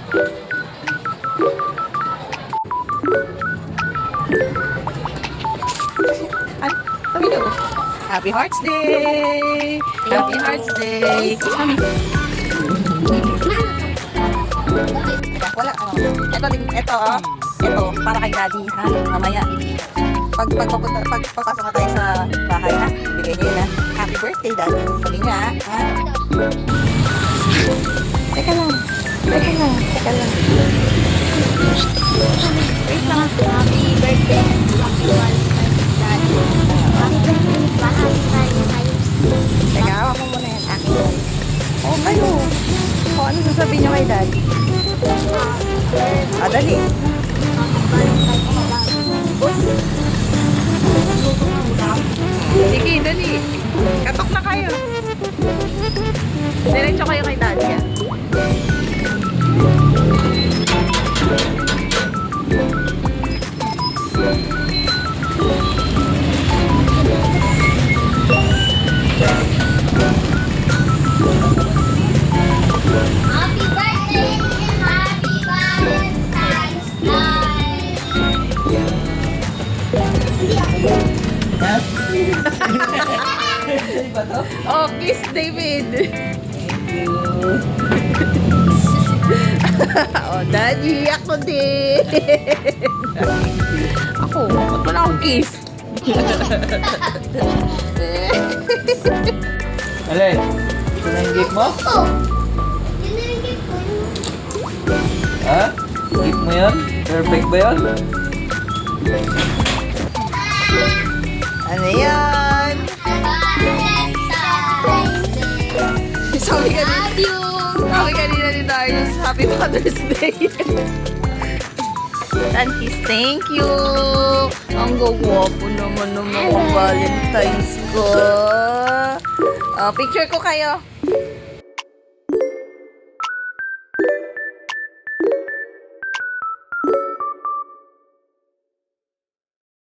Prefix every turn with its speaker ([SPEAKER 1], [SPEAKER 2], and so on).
[SPEAKER 1] Ay, sabi niyo. Happy Hearts Day! Happy Hearts Day! Sabi. Wala. Ito, para kay Daddy, ha? Mamaya. Pagpasok na tayo sa bahay, ha? Bigay niyo yun, ha? Happy birthday, Daddy. Sabi niya, ha? Teka lang. Wait lang.
[SPEAKER 2] Happy birthday. Happy Valentine's Day. Happy birthday. Happy Valentine's.
[SPEAKER 1] Teka, hawak mo muna yan. Akin. Oo, kayo. O, ano sasabihin niyo kay Daddy? Dali. Sige, dali. Katok na kayo. Diretso kayo kay Daddy, ah.
[SPEAKER 2] Happy birthday and happy Valentine's Day.
[SPEAKER 1] Oh, kiss David. Oh, Daddy, ako din. Ako, ba't wala akong kiss?
[SPEAKER 3] Alin? Ito na yung gift mo?
[SPEAKER 2] Oh, yun na yung gift ko.
[SPEAKER 3] Ha? Gift mo yun? Perfect ba yun?
[SPEAKER 1] Ano yan?
[SPEAKER 2] Valentine's Day.
[SPEAKER 1] Sabi kanina,
[SPEAKER 2] Love you.
[SPEAKER 1] sabi kanina ni Darius, Happy Father's Day. And kiss, thank you. Ang gagwapo naman ng mga Valentine's ko. Picture ko kayo.